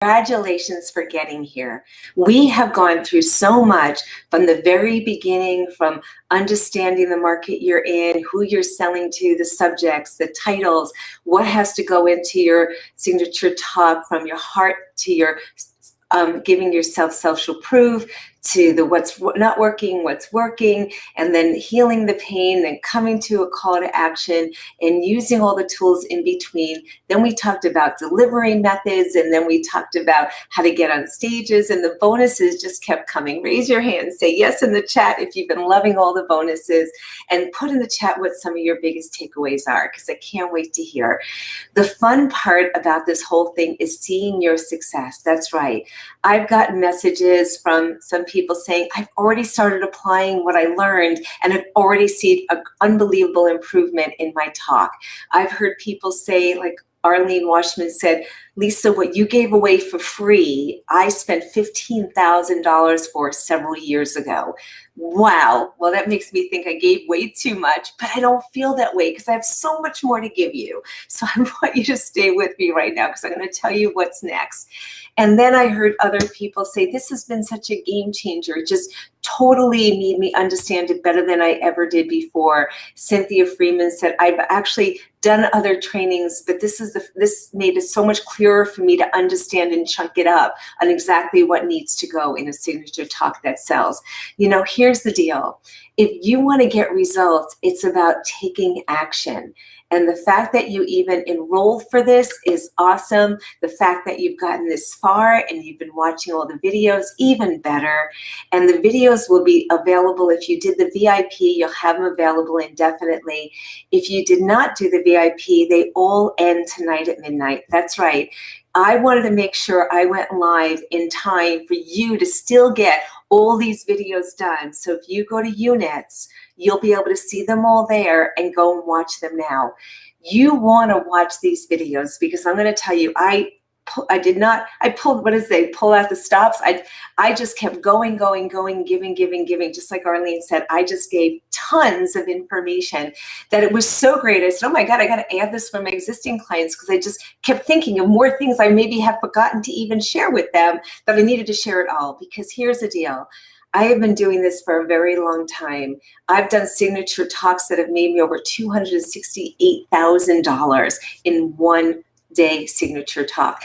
Congratulations for getting here. We have gone through so much from the very beginning, from understanding the market you're in, who you're selling to, the subjects, the titles, what has to go into your signature talk, from your heart to your giving yourself social proof, to the what's not working, what's working, and then healing the pain, then coming to a call to action and using all the tools in between. Then we talked about delivery methods, and then we talked about how to get on stages, and the bonuses just kept coming. Raise your hand, say yes in the chat if you've been loving all the bonuses, and put in the chat what some of your biggest takeaways are, because I can't wait to hear. The fun part about this whole thing is seeing your success. That's right. I've gotten messages from some people saying, I've already started applying what I learned and I've already seen an unbelievable improvement in my talk. I've heard people say, like Arlene Washman said, Lisa, what you gave away for free, I spent $15,000 for several years ago. Wow. Well, that makes me think I gave way too much, but I don't feel that way because I have so much more to give you. So I want you to stay with me right now because I'm going to tell you what's next. And then I heard other people say, this has been such a game changer. It just totally made me understand it better than I ever did before. Cynthia Freeman said, I've actually done other trainings, but this made it so much clearer for me to understand and chunk it up on exactly what needs to go in a signature talk that sells. You know, here's the deal. If you want to get results, it's about taking action. And the fact that you even enrolled for this is awesome. The fact that you've gotten this far and you've been watching all the videos, even better. And the videos will be available. If you did the VIP, you'll have them available indefinitely. If you did not do the VIP, they all end tonight at midnight. That's right. I wanted to make sure I went live in time for you to still get all these videos done. So if you go to Units, you'll be able to see them all there and go and watch them now. You want to watch these videos because I'm going to tell you, I pulled, what is they pull out the stops. I just kept going, giving, just like Arlene said. I just gave tons of information that it was so great. I said, oh my God, I got to add this for my existing clients because I just kept thinking of more things I maybe have forgotten to even share with them that I needed to share it all. Because here's the deal. I have been doing this for a very long time. I've done signature talks that have made me over $268,000 in one day signature talk.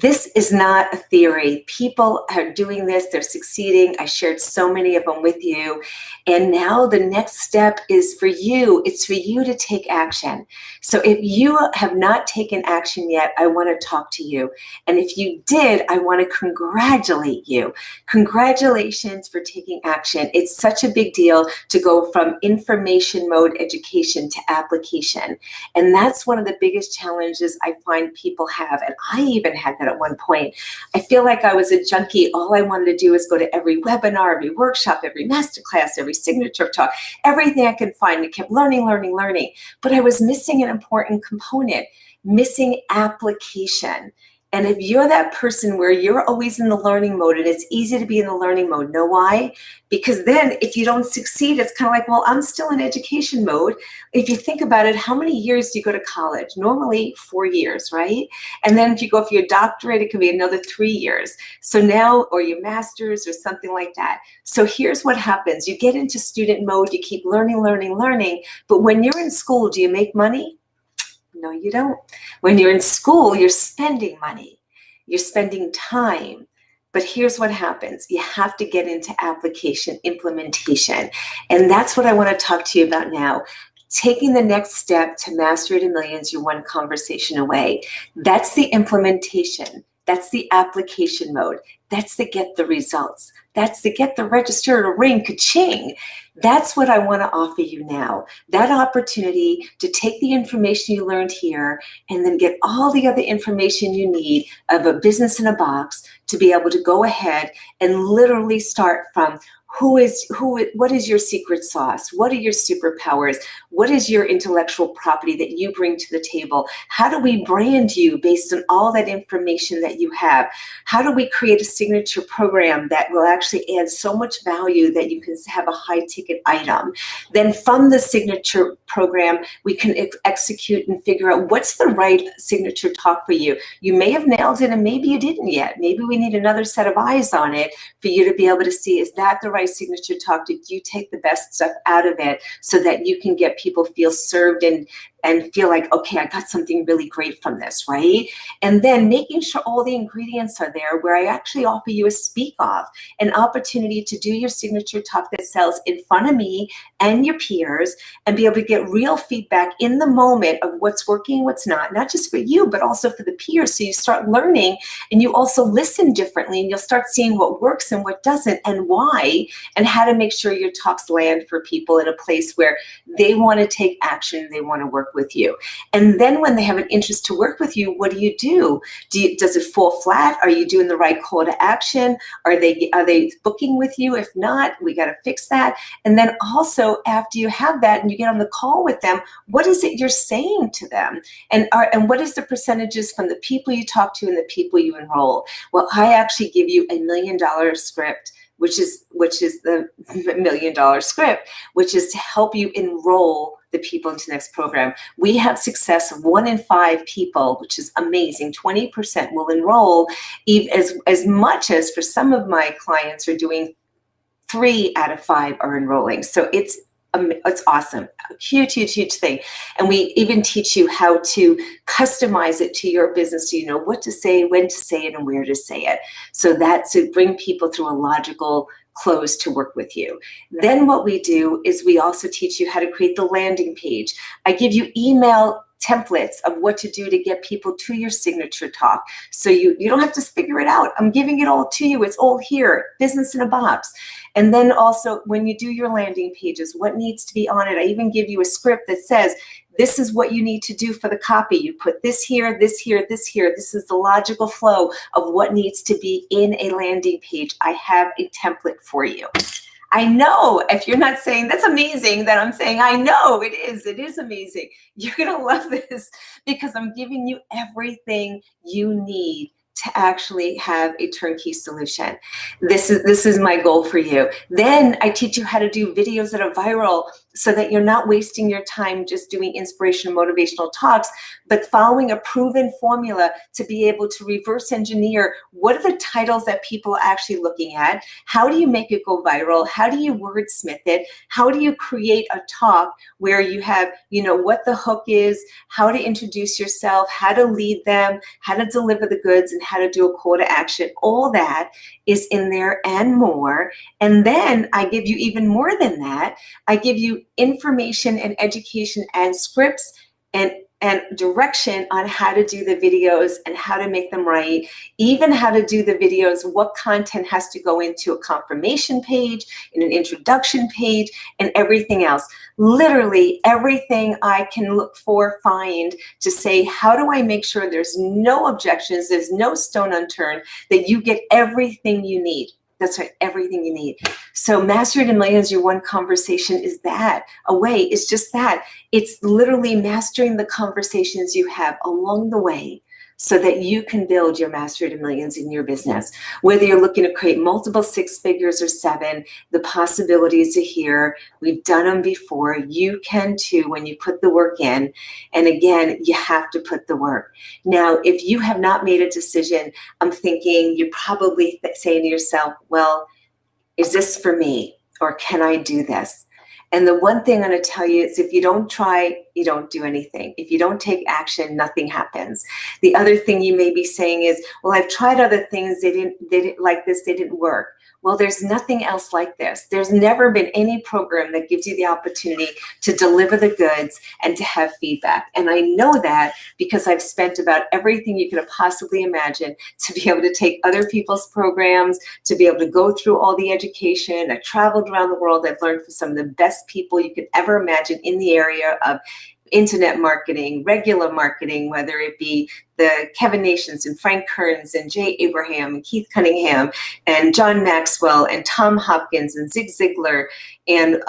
This is not a theory. People are doing this. They're succeeding. I shared so many of them with you. And now the next step is for you. It's for you to take action. So if you have not taken action yet, I want to talk to you. And if you did, I want to congratulate you. Congratulations for taking action. It's such a big deal to go from information mode education to application. And that's one of the biggest challenges I find people have. And I even had that at one point. I feel like I was a junkie. All I wanted to do is go to every webinar, every workshop, every masterclass, every signature talk, everything I could find. I kept learning. But I was missing an important component, missing application. And if you're that person where you're always in the learning mode, and it's easy to be in the learning mode, know why? Because then if you don't succeed, it's kind of like, well, I'm still in education mode. If you think about it, how many years do you go to college? Normally 4 years, right? And then if you go for your doctorate, it could be another 3 years. So now, or your master's or something like that. So here's what happens. You get into student mode, you keep learning. But when you're in school, do you make money? No, you don't. When you're in school, you're spending money. You're spending time. But here's what happens. You have to get into application, implementation. And that's what I want to talk to you about now. Taking the next step to master it in millions, you're one conversation away. That's the implementation. That's the application mode. That's the get the results. That's the get the register to ring, ka-ching. That's what I want to offer you now. That opportunity to take the information you learned here and then get all the other information you need of a business in a box to be able to go ahead and literally start from what is your secret sauce? What are your superpowers? What is your intellectual property that you bring to the table? How do we brand you based on all that information that you have? How do we create a signature program that will actually add so much value that you can have a high ticket item? Then from the signature program, we can execute and figure out what's the right signature talk for you. You may have nailed it and maybe you didn't yet. Maybe we need another set of eyes on it for you to be able to see, is that the right signature talk? Did you take the best stuff out of it so that you can get people feel served and feel like, okay, I got something really great from this, right? And then making sure all the ingredients are there, where I actually offer you a speak off, an opportunity to do your signature talk that sells in front of me and your peers, and be able to get real feedback in the moment of what's working, what's not just for you, but also for the peers. So you start learning, and you also listen differently, and you'll start seeing what works and what doesn't, and why, and how to make sure your talks land for people in a place where they want to take action, they want to work with you. And then when they have an interest to work with you, what do you do? Does it fall flat? Are you doing the right call to action? Are they booking with you? If not, we got to fix that. And then also, after you have that and you get on the call with them, what is it you're saying to them? And what is the percentages from the people you talk to and the people you enroll? Well, I actually give you $1 million script, which is the $1 million script, which is to help you enroll the people into the next program. We have success of 1 in 5 people, which is amazing. 20% will enroll, as much as for some of my clients are doing 3 out of 5 are enrolling. So it's awesome, a huge thing. And we even teach you how to customize it to your business, so you know what to say, when to say it, and where to say it. So that's to bring people through a logical close to work with you. Then what we do is we also teach you how to create the landing page. I give you email templates of what to do to get people to your signature talk. So you don't have to figure it out. I'm giving it all to you. It's all here, business in a box. And then also when you do your landing pages, what needs to be on it? I even give you a script that says, this is what you need to do for the copy. You put this here, this here, this here. This is the logical flow of what needs to be in a landing page. I have a template for you. I know if you're not saying that's amazing, that I'm saying I know it is amazing. You're gonna love this because I'm giving you everything you need to actually have a turnkey solution. This is my goal for you. Then I teach you how to do videos that are viral, so that you're not wasting your time just doing inspirational, motivational talks, but following a proven formula to be able to reverse engineer what are the titles that people are actually looking at, how do you make it go viral, how do you wordsmith it, how do you create a talk where you have, what the hook is, how to introduce yourself, how to lead them, how to deliver the goods, and how to do a call to action. All that is in there and more. And then I give you even more than that. I give you information and education and scripts and direction on how to do the videos and how to make them right, even how to do the videos, what content has to go into a confirmation page, in an introduction page, and everything else. Literally everything I can look for, find to say, how do I make sure there's no objections, there's no stone unturned, that you get everything you need. That's right, everything you need. So Mastery to Millions, your one conversation is that. It's just that. It's literally mastering the conversations you have along the way so that you can build your Mastery to Millions in your business. Whether you're looking to create multiple 6 figures or 7, the possibilities are here. We've done them before. You can too when you put the work in. And again, you have to put the work. Now, if you have not made a decision, I'm thinking you're probably saying to yourself, well, is this for me? Or can I do this? And the one thing I'm going to tell you is if you don't try, you don't do anything. If you don't take action, nothing happens. The other thing you may be saying is, well, I've tried other things. They didn't like this. They didn't work. Well, there's nothing else like this. There's never been any program that gives you the opportunity to deliver the goods and to have feedback. And I know that because I've spent about everything you could have possibly imagined to be able to take other people's programs, to be able to go through all the education. I've traveled around the world. I've learned from some of the best people you could ever imagine in the area of internet marketing, regular marketing, whether it be the Kevin Nations and Frank Kearns and Jay Abraham and Keith Cunningham and John Maxwell and Tom Hopkins and Zig Ziglar and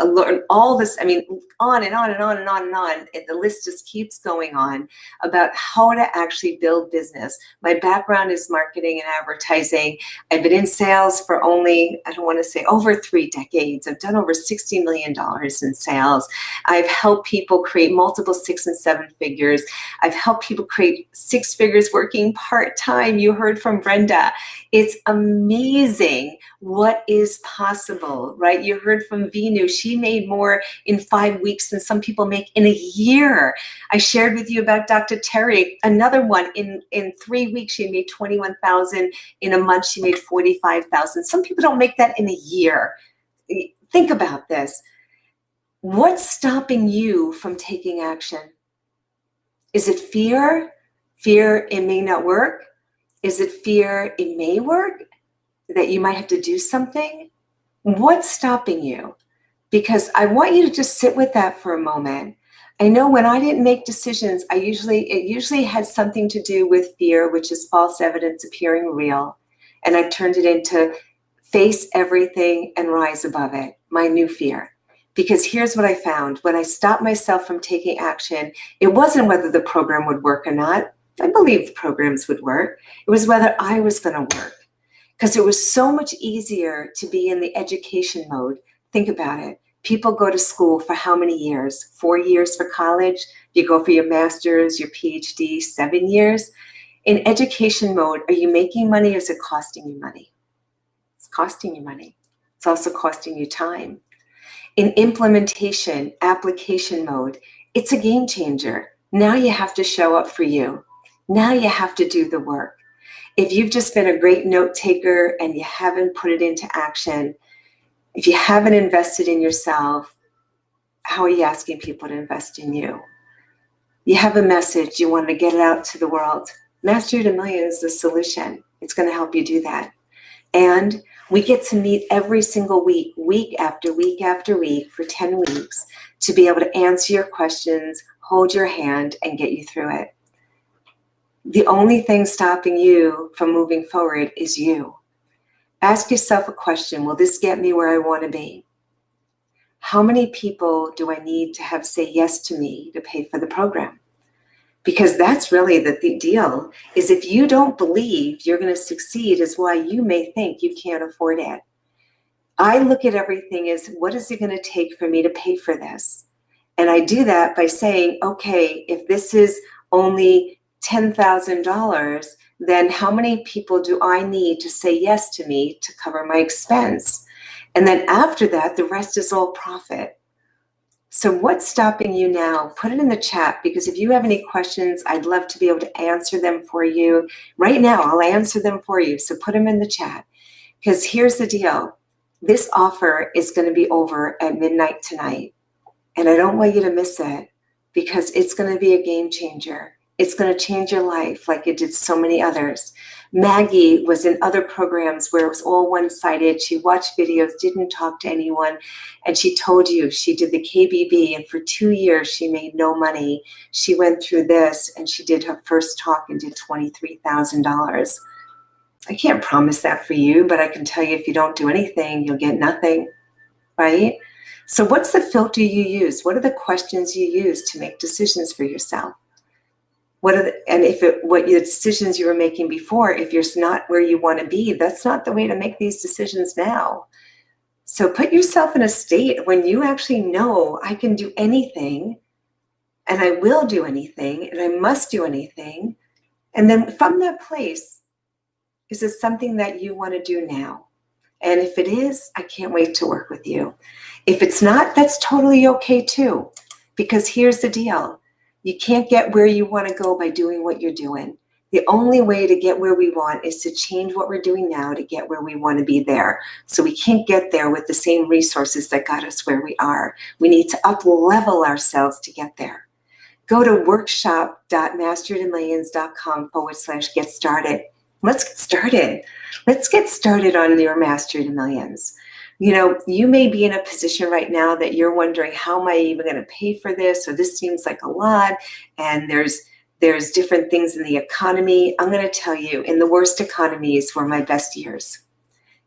all this, I mean, on and on and on and on and on. And the list just keeps going on about how to actually build business. My background is marketing and advertising. I've been in sales for only, I don't want to say over 3 decades. I've done over $60 million in sales. I've helped people create multiple 6 and 7 figures. I've helped people create 6 figures working part-time. You heard from Brenda. It's amazing what is possible, right? You heard from Vinu. She made more in 5 weeks than some people make in a year. I shared with you about Dr. Terry, another one. In 3 weeks, she made 21,000. In a month, she made 45,000. Some people don't make that in a year. Think about this. What's stopping you from taking action? Is it fear? Fear it may not work? Is it fear it may work? That you might have to do something? What's stopping you? Because I want you to just sit with that for a moment. I know when I didn't make decisions, it usually had something to do with fear, which is false evidence appearing real. And I turned it into face everything and rise above it, my new fear. Because here's what I found. When I stopped myself from taking action, it wasn't whether the program would work or not. I believed programs would work. It was whether I was going to work. Because it was so much easier to be in the education mode. Think about it. People go to school for how many years? 4 years for college. You go for your master's, your PhD, 7 years. In education mode, are you making money or is it costing you money? It's costing you money. It's also costing you time. In implementation, application mode, it's a game changer. Now you have to show up for you. Now you have to do the work. If you've just been a great note taker and you haven't put it into action, if you haven't invested in yourself, how are you asking people to invest in you? You have a message, you want to get it out to the world. Mastery to Millions is the solution. It's going to help you do that. And we get to meet every single week, week after week after week for 10 weeks to be able to answer your questions, hold your hand, and get you through it. The only thing stopping you from moving forward is you. Ask yourself a question. Will this get me where I want to be? How many people do I need to have say yes to me to pay for the program? Because that's really the deal, is if you don't believe you're going to succeed is why you may think you can't afford it. I look at everything as, what is it going to take for me to pay for this? And I do that by saying, okay, if this is only $10,000, then how many people do I need to say yes to me to cover my expense? And then after that, the rest is all profit. So what's stopping you now? Put it in the chat, because if you have any questions, I'd love to be able to answer them for you. Right now, I'll answer them for you. So put them in the chat, because here's the deal. This offer is going to be over at midnight tonight. And I don't want you to miss it, because it's going to be a game changer. It's going to change your life like it did so many others. Maggie was in other programs where it was all one-sided. She watched videos, didn't talk to anyone, and she told you she did the KBB, and for 2 years she made no money. She went through this, and she did her first talk and did $23,000. I can't promise that for you, but I can tell you if you don't do anything, you'll get nothing, right? So what's the filter you use? What are the questions you use to make decisions for yourself? What your decisions you were making before, if you're not where you want to be, that's not the way to make these decisions now. So put yourself in a state when you actually know I can do anything, and I will do anything, and I must do anything. And then from that place, is it something that you want to do now? And if it is, I can't wait to work with you. If it's not, that's totally okay too. Because here's the deal. You can't get where you want to go by doing what you're doing. The only way to get where we want is to change what we're doing now to get where we want to be there. So we can't get there with the same resources that got us where we are. We need to up-level ourselves to get there. Go to workshop.masterytomillions.com/get started. Let's get started. Let's get started on your Mastery to Millions. You know, you may be in a position right now that you're wondering, how am I even going to pay for this? Or this seems like a lot, and there's There's different things in the economy. I'm going to tell you, in the worst economies were my best years.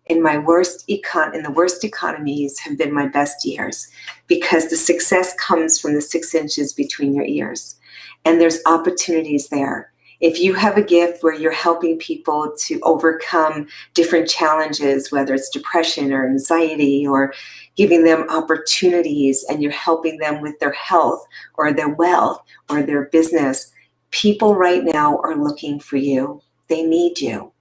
In the worst economies have been my best years, because the success comes from the 6 inches between your ears. And there's opportunities there. If you have a gift where you're helping people to overcome different challenges, whether it's depression or anxiety, or giving them opportunities, and you're helping them with their health or their wealth or their business, people right now are looking for you. They need you.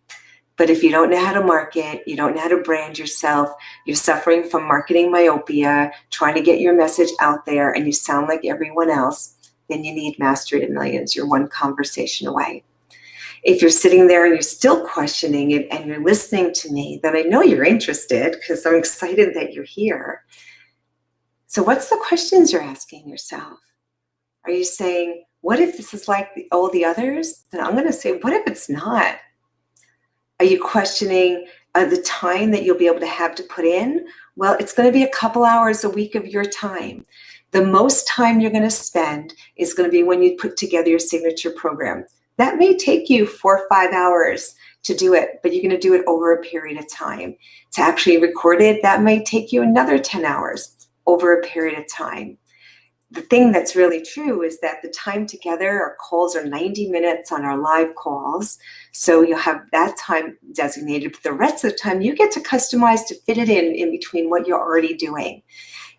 But if you don't know how to market, you don't know how to brand yourself, you're suffering from marketing myopia, trying to get your message out there, and you sound like everyone else, then you need Mastery of Millions. You're one conversation away. If you're sitting there and you're still questioning it and you're listening to me, then I know you're interested, because I'm excited that you're here. So what's the questions you're asking yourself? Are you saying, what if this is like all the others? Then I'm going to say, what if it's not? Are you questioning the time that you'll be able to have to put in? Well, it's going to be a couple hours a week of your time. The most time you're going to spend is going to be when you put together your signature program. That may take you 4 or 5 hours to do it, but you're going to do it over a period of time. To actually record it, that may take you another 10 hours over a period of time. The thing that's really true is that the time together, our calls are 90 minutes on our live calls. So you'll have that time designated, but the rest of the time you get to customize to fit it in between what you're already doing.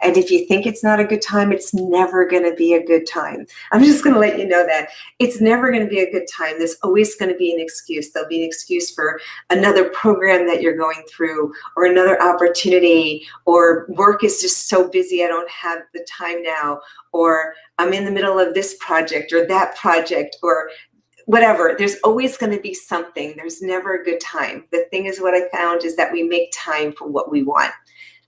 And if you think it's not a good time, it's never going to be a good time. I'm just going to let you know that it's never going to be a good time. There's always going to be an excuse. There'll be an excuse for another program that you're going through, or another opportunity, or work is just so busy I don't have the time now, or I'm in the middle of this project or that project, or whatever. There's always going to be something. There's never a good time. The thing is, what I found is that we make time for what we want.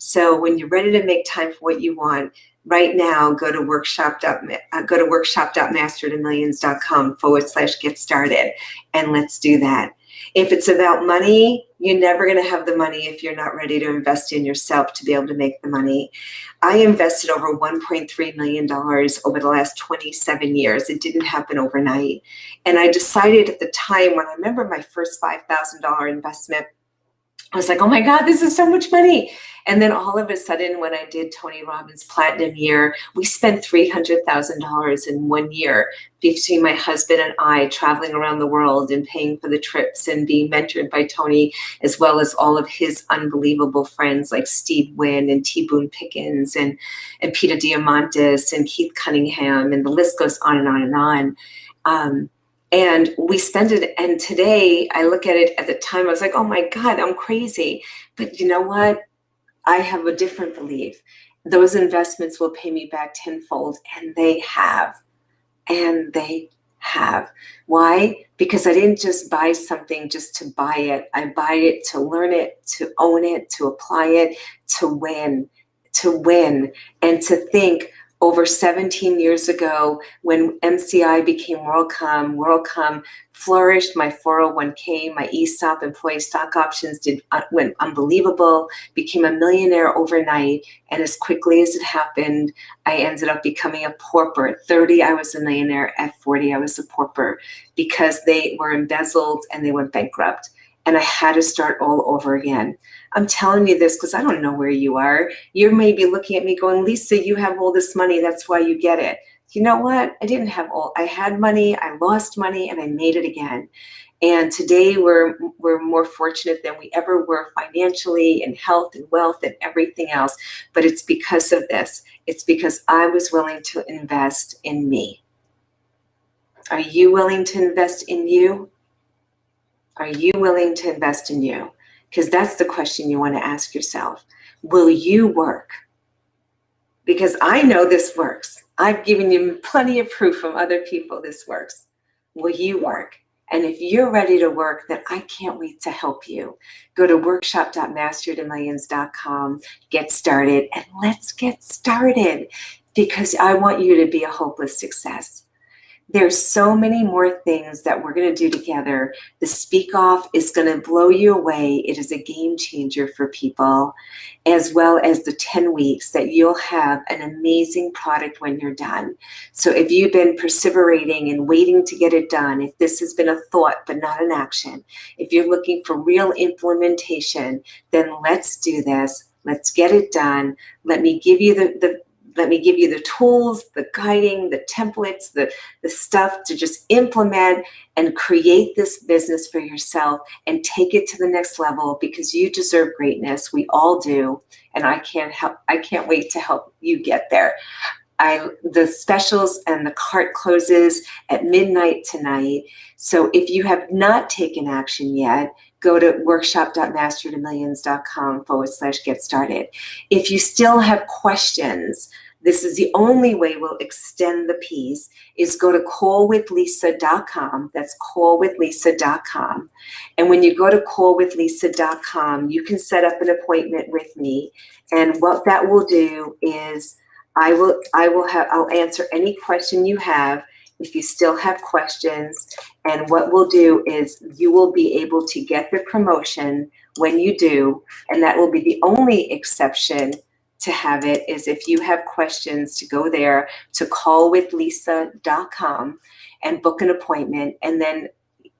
So when you're ready to make time for what you want, right now, go to workshop.masteryofmillions.com/get started, and let's do that. If it's about money, you're never going to have the money if you're not ready to invest in yourself to be able to make the money. I invested over $1.3 million over the last 27 years. It didn't happen overnight. And I decided at the time, when I remember my first $5,000 investment, I was like, oh my God, this is so much money. And then all of a sudden, when I did Tony Robbins' Platinum Year, we spent $300,000 in 1 year between my husband and I, traveling around the world and paying for the trips and being mentored by Tony, as well as all of his unbelievable friends like Steve Wynn and T. Boone Pickens and Peter Diamandis and Keith Cunningham, and the list goes on and on and on. And we spend it, and today I look at it, at the time I was like, oh my God, I'm crazy. But you know what? I have a different belief. Those investments will pay me back tenfold, and they have. And they have. Why? Because I didn't just buy something just to buy it. I buy it to learn it, to own it, to apply it, to win, and to think. Over 17 years ago, when MCI became WorldCom flourished. My 401k, my ESOP, employee stock options went unbelievable, became a millionaire overnight. And as quickly as it happened, I ended up becoming a pauper. At 30, I was a millionaire. At 40, I was a pauper, because they were embezzled and they went bankrupt. And I had to start all over again. I'm telling you this because I don't know where you are. You may be looking at me going, Lisa, you have all this money. That's why you get it. You know what? I didn't have all. I had money, I lost money, and I made it again. And today we're more fortunate than we ever were financially, in health and wealth and everything else. But it's because of this. It's because I was willing to invest in me. Are you willing to invest in you? Are you willing to invest in you? Because that's the question you want to ask yourself. Will you work? Because I know this works. I've given you plenty of proof from other people this works. Will you work? And if you're ready to work, then I can't wait to help you. Go to workshop.masteryofmillions.com, get started, and let's get started, because I want you to be a hopeless success. There's so many more things that we're going to do together. The Speak Off is going to blow you away. It is a game changer for people, as well as the 10 weeks that you'll have an amazing product when you're done. So if you've been perseverating and waiting to get it done, if this has been a thought but not an action, if you're looking for real implementation, then let's do this. Let's get it done. Let me give you the tools, the guiding, the templates, the stuff to just implement and create this business for yourself and take it to the next level, because you deserve greatness. We all do. And I can't wait to help you get there. The specials and the cart closes at midnight tonight. So if you have not taken action yet, go to workshop.masterytomillions.com/get started. If you still have questions, this is the only way we'll extend the piece, is go to callwithlisa.com. That's callwithlisa.com. And when you go to callwithlisa.com, you can set up an appointment with me. And what that will do is I'll answer any question you have if you still have questions. And what we'll do is you will be able to get the promotion when you do. And that will be the only exception to have it, is if you have questions, to go there to callwithlisa.com and book an appointment. And then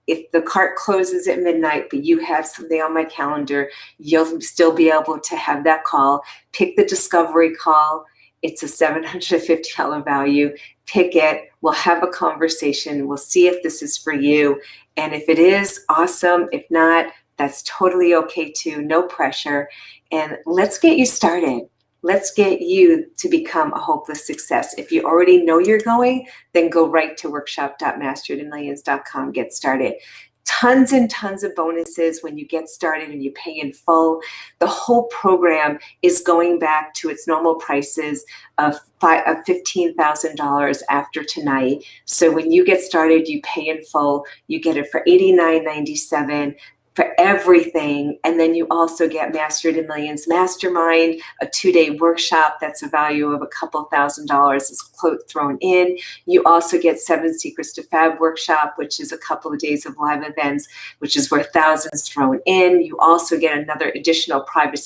if the cart closes at midnight, but you have something on my calendar, you'll still be able to have that call. Pick the discovery call. It's a $750 value. Pick it. We'll have a conversation. We'll see if this is for you. And if it is, awesome. If not, that's totally okay too. No pressure. And let's get you started. Let's get you to become a hopeless success. If you already know you're going, then go right to workshop.masterytomillions.com. Get started. Tons and tons of bonuses when you get started and you pay in full. The whole program is going back to its normal prices of $15,000 after tonight. So when you get started, you pay in full. You get it for $89.97 for everything. And then you also get Mastery to Millions Mastermind, a 2-day workshop that's a value of a couple $1,000 is thrown in. You also get 7 Secrets to Fab workshop, which is a couple of days of live events, which is worth thousands thrown in. You also get another additional private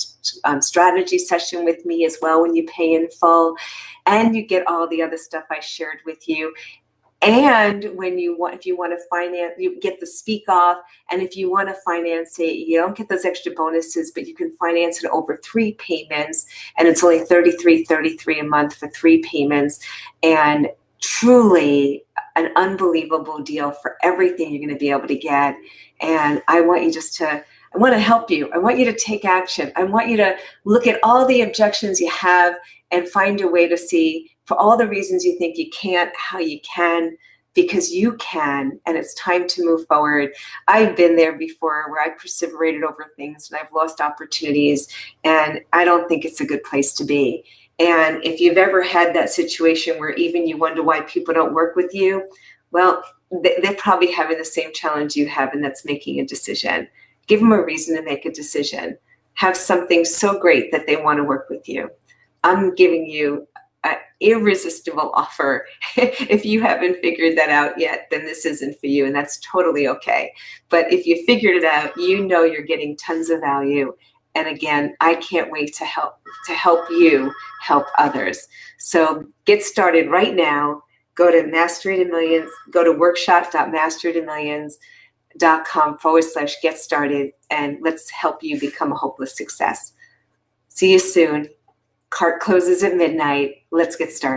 strategy session with me as well when you pay in full. And you get all the other stuff I shared with you. And if you want to finance, you get the Speak Off. And if you want to finance it, you don't get those extra bonuses, but you can finance it over 3 payments. And it's only $33.33 a month for 3 payments. And truly an unbelievable deal for everything you're going to be able to get. And I want you I want to help you. I want you to take action. I want you to look at all the objections you have and find a way to see, for all the reasons you think you can't, how you can, because you can, and it's time to move forward. I've been there before where I perseverated over things and I've lost opportunities, and I don't think it's a good place to be. And if you've ever had that situation where even you wonder why people don't work with you, well, they're probably having the same challenge you have, and that's making a decision. Give them a reason to make a decision. Have something so great that they want to work with you. I'm giving you an irresistible offer. If you haven't figured that out yet, then this isn't for you, and that's totally okay. But if you figured it out, you know you're getting tons of value. And again, I can't wait to help you help others. So get started right now. Go to Mastery to Millions. Go to workshop.masterytomillions.com/get started, and let's help you become a hopeless success. See you soon. Cart closes at midnight. Let's get started.